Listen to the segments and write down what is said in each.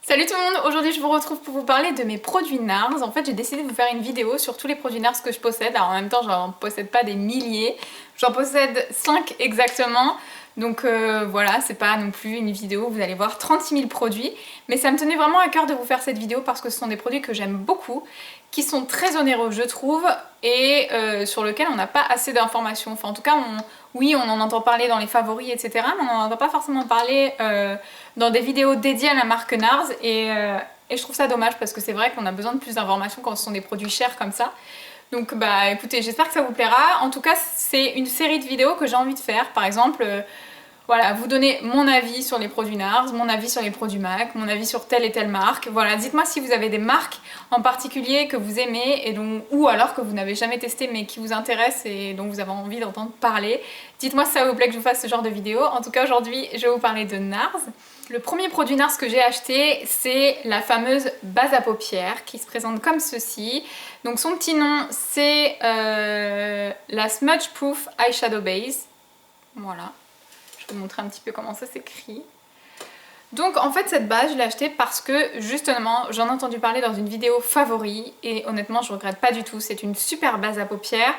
Salut tout le monde, aujourd'hui je vous retrouve pour vous parler de mes produits NARS. En fait j'ai décidé de vous faire une vidéo sur tous les produits NARS que je possède. Alors en même temps j'en possède pas des milliers, j'en possède 5 exactement. Donc voilà, c'est pas non plus une vidéo où vous allez voir 36 000 produits. Mais ça me tenait vraiment à cœur de vous faire cette vidéo parce que ce sont des produits que j'aime beaucoup, qui sont très onéreux je trouve, et sur lesquels on n'a pas assez d'informations. Enfin en tout cas, oui on en entend parler dans les favoris etc. Mais on n'en entend pas forcément parler dans des vidéos dédiées à la marque NARS. Et je trouve ça dommage parce que c'est vrai qu'on a besoin de plus d'informations quand ce sont des produits chers comme ça. Donc bah écoutez, j'espère que ça vous plaira. En tout cas, c'est une série de vidéos que j'ai envie de faire. Par exemple, voilà, vous donner mon avis sur les produits NARS, mon avis sur les produits MAC, mon avis sur telle et telle marque. Voilà, dites-moi si vous avez des marques en particulier que vous aimez et ou alors que vous n'avez jamais testé mais qui vous intéressent et dont vous avez envie d'entendre parler. Dites-moi si ça vous plaît que je vous fasse ce genre de vidéo. En tout cas, aujourd'hui, je vais vous parler de NARS. Le premier produit NARS que j'ai acheté, c'est la fameuse base à paupières qui se présente comme ceci. Donc son petit nom, c'est la Smudge Proof Eyeshadow Base. Voilà. Je vais vous montrer un petit peu comment ça s'écrit. Donc en fait cette base je l'ai achetée parce que justement j'en ai entendu parler dans une vidéo favori et honnêtement je regrette pas du tout, c'est une super base à paupières.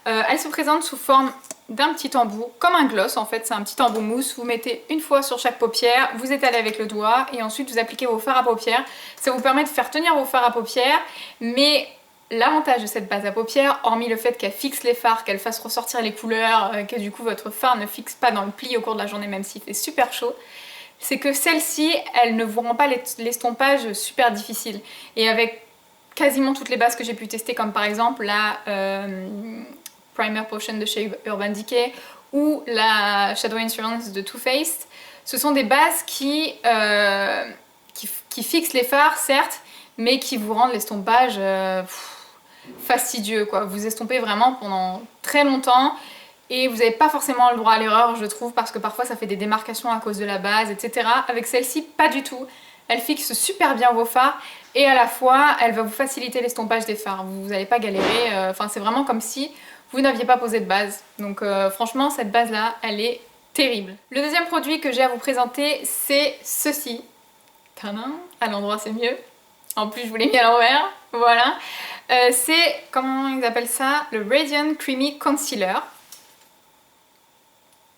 Elle se présente sous forme d'un petit embout, comme un gloss en fait, c'est un petit embout mousse, vous mettez une fois sur chaque paupière, vous étalez avec le doigt et ensuite vous appliquez vos fards à paupières. Ça vous permet de faire tenir vos fards à paupières, mais l'avantage de cette base à paupières, hormis le fait qu'elle fixe les fards, qu'elle fasse ressortir les couleurs, que du coup votre fard ne fixe pas dans le pli au cours de la journée même s'il fait super chaud, c'est que celle-ci, elle ne vous rend pas l'estompage super difficile. Et avec quasiment toutes les bases que j'ai pu tester, comme par exemple la Primer Potion de chez Urban Decay ou la Shadow Insurance de Too Faced, ce sont des bases qui fixent les fards, certes, mais qui vous rendent l'estompage fastidieux, quoi. Vous estompez vraiment pendant très longtemps et vous n'avez pas forcément le droit à l'erreur, je trouve, parce que parfois ça fait des démarcations à cause de la base, etc. Avec celle-ci, pas du tout. Elle fixe super bien vos fards et à la fois, elle va vous faciliter l'estompage des fards. Vous n'allez pas galérer, enfin c'est vraiment comme si vous n'aviez pas posé de base. Donc franchement, cette base-là, elle est terrible. Le deuxième produit que j'ai à vous présenter, c'est ceci. Tadam, à l'endroit c'est mieux. En plus, je vous l'ai mis à l'envers. Voilà. C'est, comment ils appellent ça, le Radiant Creamy Concealer.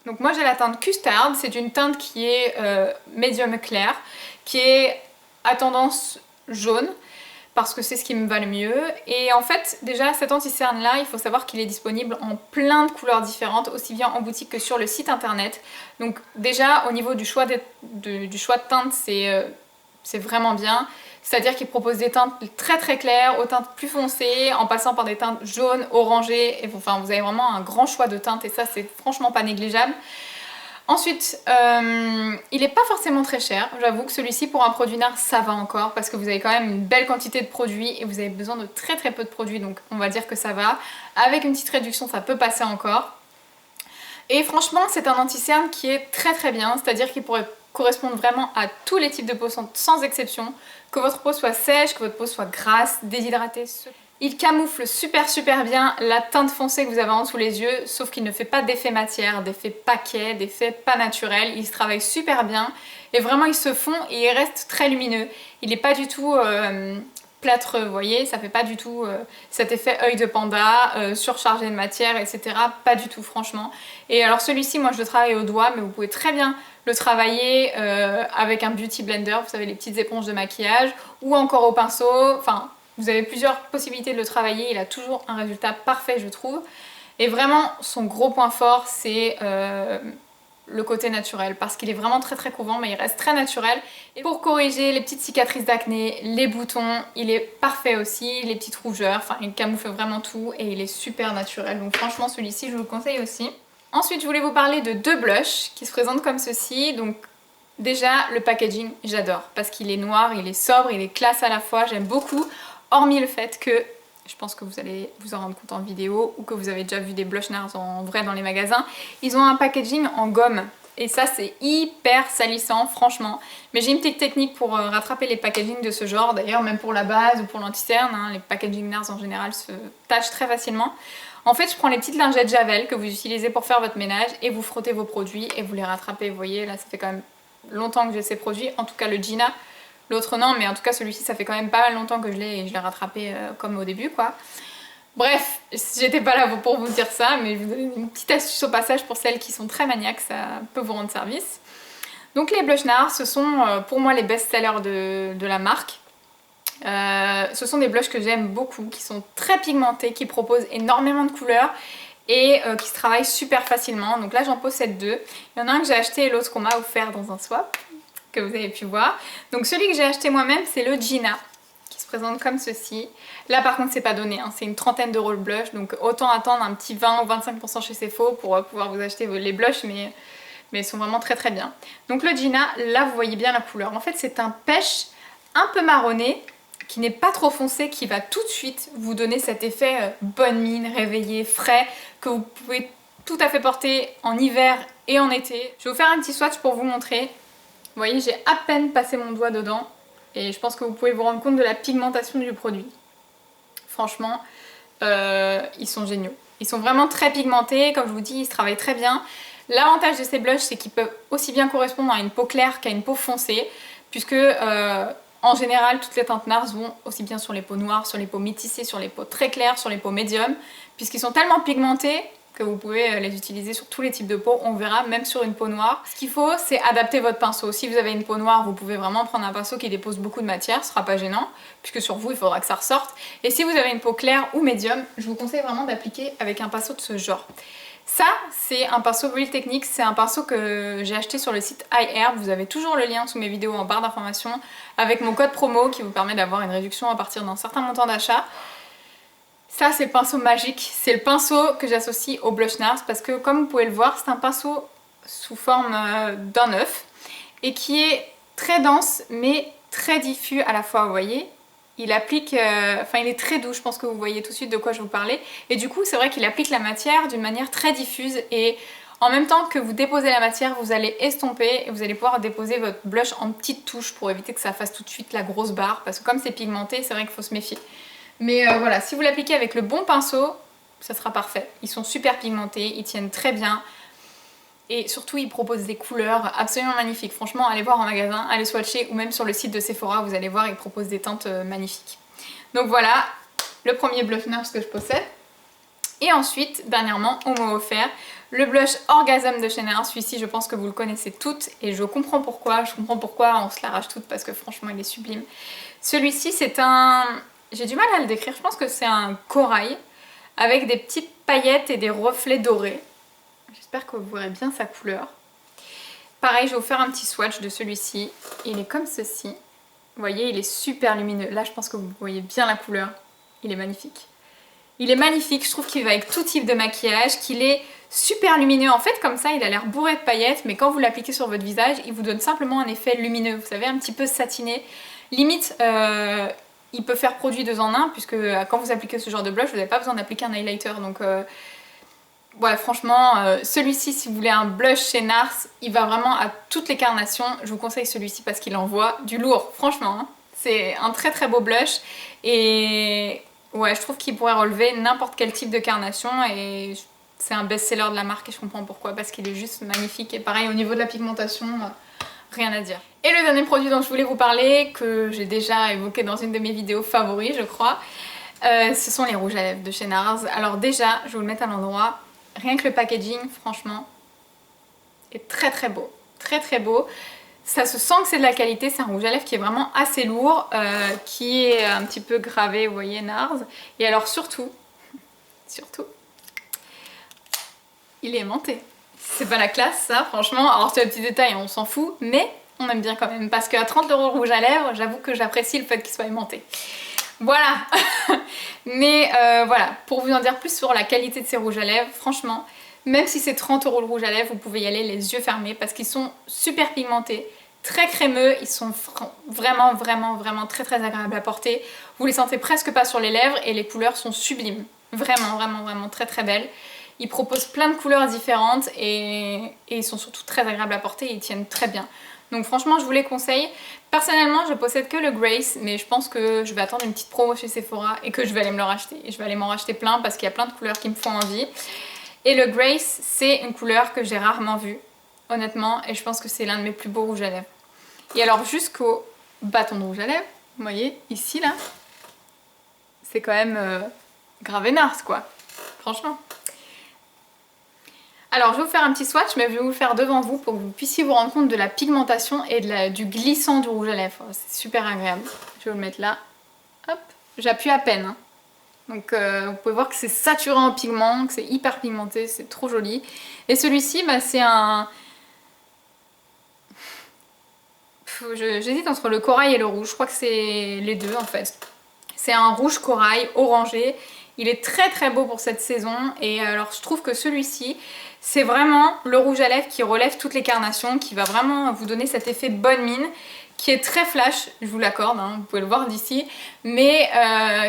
Donc moi j'ai la teinte Custard, c'est une teinte qui est médium clair, qui est à tendance jaune, parce que c'est ce qui me va le mieux. Et en fait, déjà cet anti-cerne là, il faut savoir qu'il est disponible en plein de couleurs différentes, aussi bien en boutique que sur le site internet. Donc déjà au niveau du choix de teinte, c'est vraiment bien. C'est-à-dire qu'il propose des teintes très très claires aux teintes plus foncées, en passant par des teintes jaunes, orangées, et enfin vous avez vraiment un grand choix de teintes et ça c'est franchement pas négligeable. Ensuite, il n'est pas forcément très cher, j'avoue que celui-ci pour un produit NARS ça va encore parce que vous avez quand même une belle quantité de produits et vous avez besoin de très très peu de produits, donc on va dire que ça va. Avec une petite réduction ça peut passer encore. Et franchement c'est un anti-cerne qui est très très bien, c'est-à-dire qu'il pourrait correspondre vraiment à tous les types de peau sans exception, que votre peau soit sèche, que votre peau soit grasse, déshydratée. Il camoufle super bien la teinte foncée que vous avez en dessous les yeux, sauf qu'il ne fait pas d'effet matière, d'effet paquet, d'effet pas naturel. Il se travaille super bien et vraiment il se fond et il reste très lumineux. Il n'est pas du tout plâtreux, vous voyez, ça fait pas du tout cet effet œil de panda, surchargé de matière, etc. Pas du tout franchement. Et alors celui-ci, moi je le travaille au doigt, mais vous pouvez très bien le travailler avec un beauty blender, vous savez les petites éponges de maquillage, ou encore au pinceau, enfin vous avez plusieurs possibilités de le travailler, il a toujours un résultat parfait je trouve. Et vraiment son gros point fort c'est le côté naturel parce qu'il est vraiment très très couvant mais il reste très naturel. Et pour corriger les petites cicatrices d'acné, les boutons, il est parfait aussi, les petites rougeurs, enfin il camoufle vraiment tout et il est super naturel. Donc franchement celui-ci je vous le conseille aussi. Ensuite je voulais vous parler de deux blushs qui se présentent comme ceci. Donc déjà le packaging j'adore parce qu'il est noir, il est sobre, il est classe à la fois, j'aime beaucoup. Hormis le fait que, je pense que vous allez vous en rendre compte en vidéo ou que vous avez déjà vu des blush NARS en vrai dans les magasins, ils ont un packaging en gomme. Et ça c'est hyper salissant franchement. Mais j'ai une petite technique pour rattraper les packagings de ce genre. D'ailleurs même pour la base ou pour l'anti-cerne, hein, les packaging NARS en général se tachent très facilement. En fait je prends les petites lingettes Javel que vous utilisez pour faire votre ménage et vous frottez vos produits et vous les rattrapez. Vous voyez là ça fait quand même longtemps que j'ai ces produits. En tout cas le Gina, L'autre non, mais en tout cas celui-ci ça fait quand même pas mal longtemps que je l'ai et je l'ai rattrapé comme au début quoi. Bref, j'étais pas là pour vous dire ça, mais je vous donne une petite astuce au passage pour celles qui sont très maniaques, ça peut vous rendre service. Donc les blush NARS, ce sont pour moi les best-sellers de la marque. Ce sont des blushs que j'aime beaucoup, qui sont très pigmentés, qui proposent énormément de couleurs et qui se travaillent super facilement. Donc là j'en possède deux. Il y en a un que j'ai acheté et l'autre qu'on m'a offert dans un swap, que vous avez pu voir. Donc celui que j'ai acheté moi-même c'est le Gina, qui se présente comme ceci. Là par contre c'est pas donné, hein. C'est une trentaine d'euros le blush, donc autant attendre un petit 20 ou 25% chez Sephora pour pouvoir vous acheter les blushs, mais ils sont vraiment très très bien. Donc le Gina, là vous voyez bien la couleur. En fait c'est un pêche un peu marronné, qui n'est pas trop foncé, qui va tout de suite vous donner cet effet bonne mine, réveillé, frais, que vous pouvez tout à fait porter en hiver et en été. Je vais vous faire un petit swatch pour vous montrer. Vous voyez, j'ai à peine passé mon doigt dedans et je pense que vous pouvez vous rendre compte de la pigmentation du produit. Franchement, ils sont géniaux. Ils sont vraiment très pigmentés, comme je vous dis, ils se travaillent très bien. L'avantage de ces blushs, c'est qu'ils peuvent aussi bien correspondre à une peau claire qu'à une peau foncée, puisque en général, toutes les teintes NARS vont aussi bien sur les peaux noires, sur les peaux métissées, sur les peaux très claires, sur les peaux médium, puisqu'ils sont tellement pigmentés que vous pouvez les utiliser sur tous les types de peau, on verra, même sur une peau noire. Ce qu'il faut, c'est adapter votre pinceau. Si vous avez une peau noire, vous pouvez vraiment prendre un pinceau qui dépose beaucoup de matière, ce sera pas gênant, puisque sur vous, il faudra que ça ressorte. Et si vous avez une peau claire ou médium, je vous conseille vraiment d'appliquer avec un pinceau de ce genre. Ça, c'est un pinceau Real Techniques, c'est un pinceau que j'ai acheté sur le site iHerb. Vous avez toujours le lien sous mes vidéos en barre d'informations avec mon code promo qui vous permet d'avoir une réduction à partir d'un certain montant d'achat. Ça, c'est le pinceau magique, c'est le pinceau que j'associe au blush NARS parce que comme vous pouvez le voir, c'est un pinceau sous forme d'un œuf et qui est très dense mais très diffus à la fois, vous voyez. Il applique, il est très doux, je pense que vous voyez tout de suite de quoi je vous parlais. Et du coup, c'est vrai qu'il applique la matière d'une manière très diffuse et en même temps que vous déposez la matière, vous allez estomper et vous allez pouvoir déposer votre blush en petites touches pour éviter que ça fasse tout de suite la grosse barre parce que comme c'est pigmenté, c'est vrai qu'il faut se méfier. Mais voilà, si vous l'appliquez avec le bon pinceau, ça sera parfait. Ils sont super pigmentés, ils tiennent très bien. Et surtout, ils proposent des couleurs absolument magnifiques. Franchement, allez voir en magasin, allez swatcher ou même sur le site de Sephora, vous allez voir, ils proposent des teintes magnifiques. Donc voilà, le premier blush NARS que je possède. Et ensuite, dernièrement, on m'a offert le blush Orgasm de chez NARS. Celui-ci, je pense que vous le connaissez toutes et je comprends pourquoi. Je comprends pourquoi on se l'arrache toutes parce que franchement, il est sublime. Celui-ci, c'est un... J'ai du mal à le décrire, je pense que c'est un corail avec des petites paillettes et des reflets dorés. J'espère que vous verrez bien sa couleur. Pareil, je vais vous faire un petit swatch de celui-ci. Il est comme ceci. Vous voyez, il est super lumineux. Là, je pense que vous voyez bien la couleur. Il est magnifique. Il est magnifique, je trouve qu'il va avec tout type de maquillage, qu'il est super lumineux. En fait, comme ça, il a l'air bourré de paillettes, mais quand vous l'appliquez sur votre visage, il vous donne simplement un effet lumineux. Vous savez, un petit peu satiné. Limite, il peut faire produit 2 en 1, puisque quand vous appliquez ce genre de blush, vous n'avez pas besoin d'appliquer un highlighter. Donc... ouais, franchement, celui-ci, si vous voulez un blush chez NARS, il va vraiment à toutes les carnations. Je vous conseille celui-ci parce qu'il envoie du lourd, franchement. Hein. C'est un très très beau blush et ouais, je trouve qu'il pourrait relever n'importe quel type de carnation et c'est un best-seller de la marque et je comprends pourquoi, parce qu'il est juste magnifique. Et pareil, au niveau de la pigmentation, rien à dire. Et le dernier produit dont je voulais vous parler, que j'ai déjà évoqué dans une de mes vidéos favoris, je crois, ce sont les rouges à lèvres de chez NARS. Alors déjà, je vais vous le mettre à l'endroit. Rien que le packaging, franchement, est très très beau. Très très beau. Ça se sent que c'est de la qualité. C'est un rouge à lèvres qui est vraiment assez lourd, qui est un petit peu gravé, vous voyez, NARS. Et alors surtout, il est aimanté. C'est pas la classe ça, franchement. Alors c'est un petit détail, on s'en fout, mais on aime bien quand même. Parce qu'à 30 € le rouge à lèvres, j'avoue que j'apprécie le fait qu'il soit aimanté. Voilà. Mais voilà, pour vous en dire plus sur la qualité de ces rouges à lèvres, franchement, même si c'est 30 € le rouge à lèvres, vous pouvez y aller les yeux fermés parce qu'ils sont super pigmentés, très crémeux, ils sont vraiment très très agréables à porter. Vous les sentez presque pas sur les lèvres et les couleurs sont sublimes. Vraiment très très belles. Ils proposent plein de couleurs différentes et ils sont surtout très agréables à porter et ils tiennent très bien. Donc franchement, je vous les conseille. Personnellement, je possède que le Grace, mais je pense que je vais attendre une petite promo chez Sephora et que je vais aller me le racheter. Et je vais aller m'en racheter plein parce qu'il y a plein de couleurs qui me font envie. Et le Grace, c'est une couleur que j'ai rarement vue, honnêtement, et je pense que c'est l'un de mes plus beaux rouges à lèvres. Et alors jusqu'au bâton de rouge à lèvres. Vous voyez, ici, là, c'est quand même grave énarse, quoi. Franchement. Alors, je vais vous faire un petit swatch, mais je vais vous le faire devant vous pour que vous puissiez vous rendre compte de la pigmentation et du glissant du rouge à lèvres. C'est super agréable. Je vais vous le mettre là. Hop, j'appuie à peine. Hein. Donc, vous pouvez voir que c'est saturé en pigment, que c'est hyper pigmenté, c'est trop joli. Et celui-ci, bah, c'est un... J'hésite entre le corail et le rouge. Je crois que c'est les deux, en fait. C'est un rouge corail orangé. Il est très très beau pour cette saison. Et alors, je trouve que celui-ci... c'est vraiment le rouge à lèvres qui relève toutes les carnations, qui va vraiment vous donner cet effet bonne mine, qui est très flash, je vous l'accorde, hein, vous pouvez le voir d'ici, mais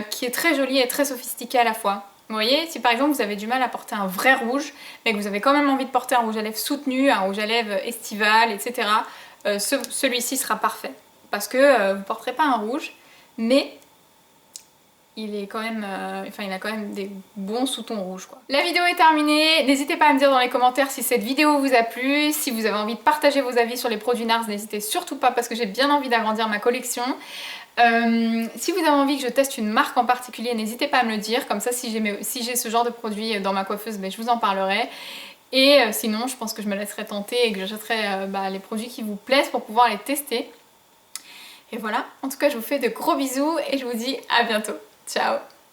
qui est très joli et très sophistiqué à la fois. Vous voyez, si par exemple vous avez du mal à porter un vrai rouge, mais que vous avez quand même envie de porter un rouge à lèvres soutenu, un rouge à lèvres estival, etc., celui-ci sera parfait. Parce que vous ne porterez pas un rouge, mais... il est quand même, il a quand même des bons sous-tons rouges, quoi. La vidéo est terminée, n'hésitez pas à me dire dans les commentaires si cette vidéo vous a plu, si vous avez envie de partager vos avis sur les produits NARS, n'hésitez surtout pas parce que j'ai bien envie d'agrandir ma collection. Si vous avez envie que je teste une marque en particulier, n'hésitez pas à me le dire, comme ça si j'ai ce genre de produit dans ma coiffeuse, ben, je vous en parlerai. Et sinon, je pense que je me laisserai tenter et que j'achèterai les produits qui vous plaisent pour pouvoir les tester. Et voilà, en tout cas je vous fais de gros bisous et je vous dis à bientôt. Ciao!